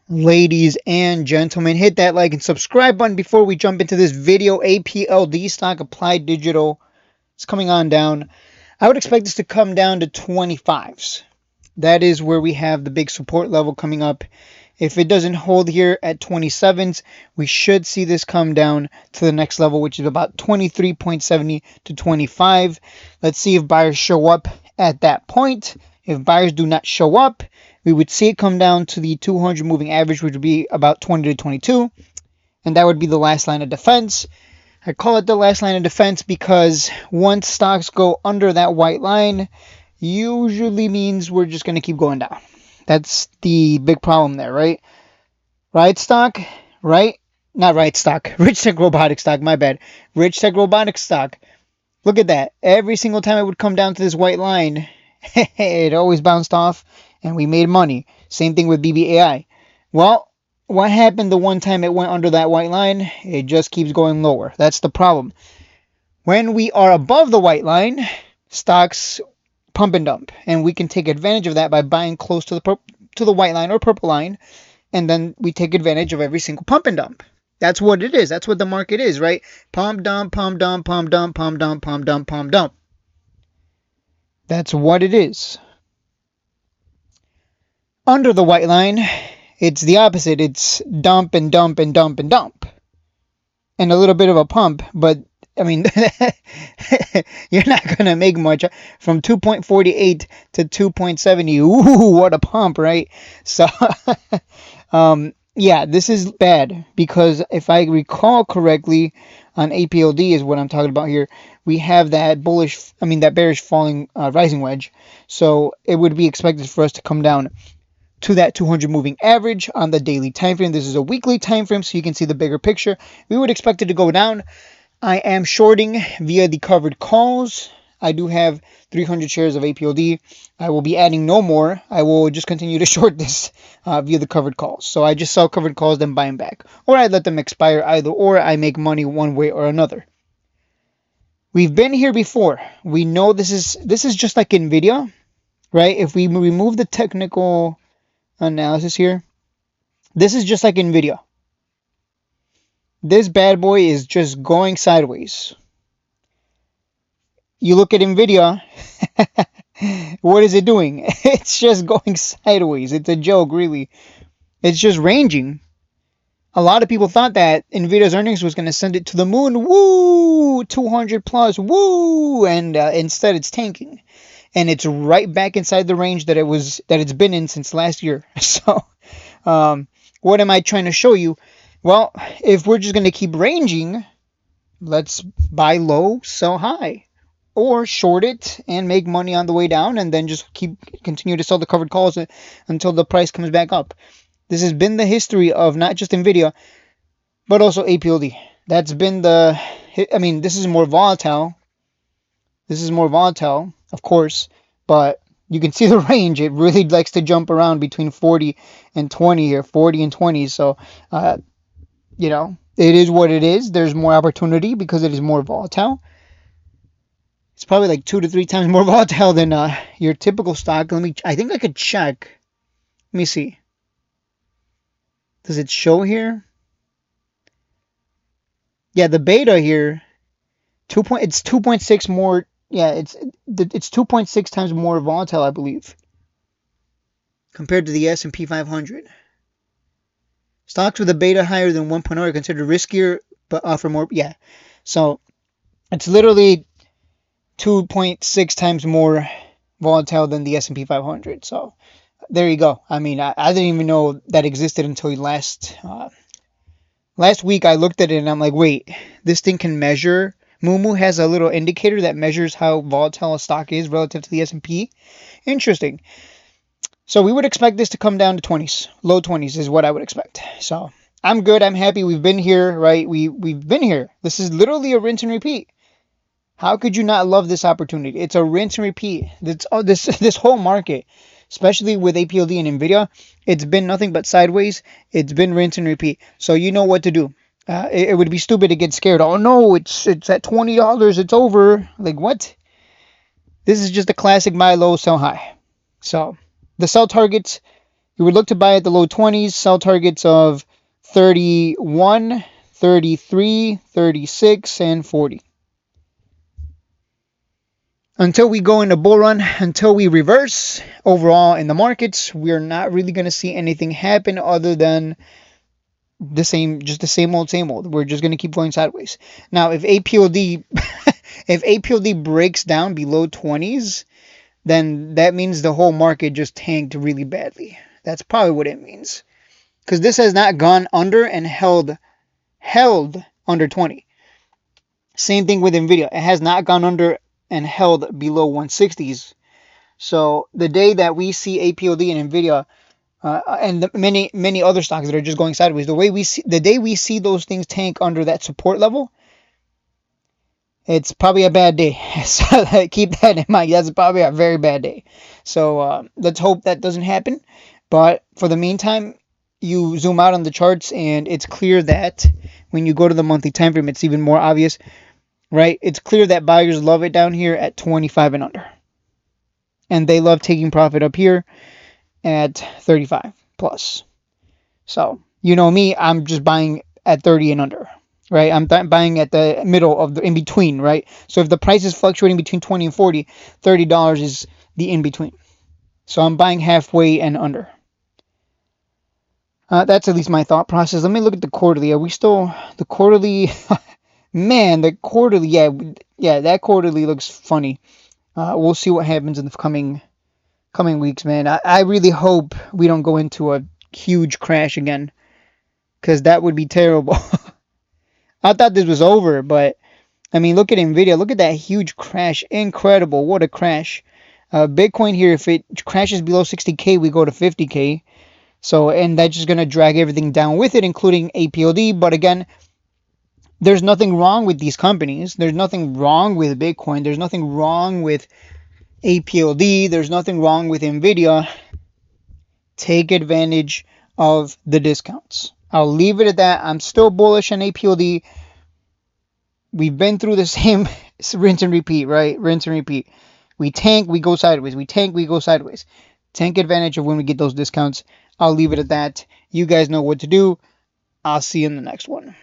Ladies and gentlemen, hit that like and subscribe button before we jump into this video. APLD stock, Applied Digital, it's coming on down. I would expect this to come down to 25s. That is where we have the big support level coming up. If it doesn't hold here at 27s, we should see this come down to the next level, which is about 23.70 to 25. Let's see if buyers show up at that point. If buyers do not show up, we would see it come down to the 200 moving average, which would be about 20 to 22. And that would be the last line of defense. I call it the last line of defense because once stocks go under that white line, usually means we're just going to keep going down. That's the big problem there, right? Right stock, right? Not right stock. Rich Tech Robotics stock, my bad. Rich Tech Robotics stock. Look at that. Every single time it would come down to this white line, it always bounced off and we made money. Same thing with BBAI. Well, what happened the one time it went under that white line? It just keeps going lower. That's the problem. When we are above the white line, stocks pump and dump, and we can take advantage of that by buying close to the white line or purple line, and then we take advantage of every single pump and dump. That's what it is. That's what the market is, right? Pump, dump, pump, dump, pump, dump, pump, dump, pump, dump, pump, dump. That's what it is. Under the white line, it's the opposite. It's dump and dump and dump and dump. And a little bit of a pump, but I mean, you're not going to make much from 2.48 to 2.70. Ooh, what a pump, right? So, yeah, this is bad because if I recall correctly, on APLD is what I'm talking about here, we have that bearish falling rising wedge. So it would be expected for us to come down to that 200 moving average on the daily time frame. This is a weekly time frame, so you can see the bigger picture. We would expect it to go down. I am shorting via the covered calls. I do have 300 shares of APLD. I will be adding no more. I will just continue to short this via the covered calls. So I just sell covered calls, then buy them back. Or I let them expire either, or I make money one way or another. We've been here before. We know this is just like NVIDIA, right? If we remove the technical analysis here, this is just like NVIDIA. This bad boy is just going sideways. You look at NVIDIA, what is it doing? It's just going sideways. It's a joke, really. It's just ranging. A lot of people thought that NVIDIA's earnings was going to send it to the moon. Woo! 200 plus. Woo! And instead it's tanking. And it's right back inside the range that it's been in since last year. So, what am I trying to show you? Well, if we're just going to keep ranging, let's buy low, sell high. Or short it and make money on the way down and then just continue to sell the covered calls until the price comes back up. This has been the history of not just NVIDIA, but also APLD. That's been this is more volatile. This is more volatile, of course, but you can see the range. It really likes to jump around between 40 and 20 here, 40 and 20. So, it is what it is. There's more opportunity because it is more volatile. It's probably like 2 to 3 times more volatile than your typical stock. I think I could check. Let me see. Does it show here? Yeah, the beta here, it's 2.6 more. Yeah, it's 2.6 times more volatile, I believe, compared to the S&P 500. Stocks with a beta higher than 1.0 are considered riskier, but offer more. Yeah, so it's literally 2.6 times more volatile than the S&P 500. So there you go. I mean, I didn't even know that existed until last week. I looked at it and I'm like, wait, this thing can measure. Moomoo has a little indicator that measures how volatile a stock is relative to the S&P. Interesting. So we would expect this to come down to 20s. Low 20s is what I would expect. So I'm good. I'm happy. We've been here, right? We've been here. This is literally a rinse and repeat. How could you not love this opportunity? It's a rinse and repeat. This whole market, especially with APLD and NVIDIA, it's been nothing but sideways. It's been rinse and repeat. So you know what to do. It would be stupid to get scared. Oh no, it's at $20. It's over. Like what? This is just a classic buy low, sell high. So the sell targets You would look to buy at the low 20s, sell targets of 31, 33, 36, and 40. Until we go into bull run, until we reverse overall in the markets, we're not really going to see anything happen other than just the same old. We're just going to keep going sideways. Now, if APLD if APLD breaks down below 20s, then that means the whole market just tanked really badly. That's probably what it means. Because this has not gone under and held under 20. Same thing with Nvidia. It has not gone under and held below 160s. So the day that we see APLD and Nvidia and many other stocks that are just going sideways, the day we see those things tank under that support level, it's probably a bad day. So keep that in mind. That's probably a very bad day. So let's hope that doesn't happen. But for the meantime, you zoom out on the charts and it's clear that when you go to the monthly time frame, it's even more obvious, right? It's clear that buyers love it down here at 25 and under. And they love taking profit up here at 35 plus. So, you know me, I'm just buying at 30 and under, right? I'm buying at the middle of the in between, right? So if the price is fluctuating between 20 and 40, $30 is the in between. So I'm buying halfway and under. That's at least my thought process. Let me look at the quarterly. Are we still the quarterly? Man, the quarterly, yeah, that quarterly looks funny. We'll see what happens in the coming weeks, man. I really hope we don't go into a huge crash again, because that would be terrible. I thought this was over, but I mean, look at Nvidia. Look at that huge crash. Incredible. What a crash. Bitcoin here, if it crashes below 60K, we go to 50K. So, and that's just going to drag everything down with it, including APLD. But again, there's nothing wrong with these companies. There's nothing wrong with Bitcoin. There's nothing wrong with APLD. There's nothing wrong with Nvidia. Take advantage of the discounts. I'll leave it at that. I'm still bullish on APLD. We've been through the same rinse and repeat, right? Rinse and repeat. We tank, we go sideways. We tank, we go sideways. Take advantage of when we get those discounts. I'll leave it at that. You guys know what to do. I'll see you in the next one.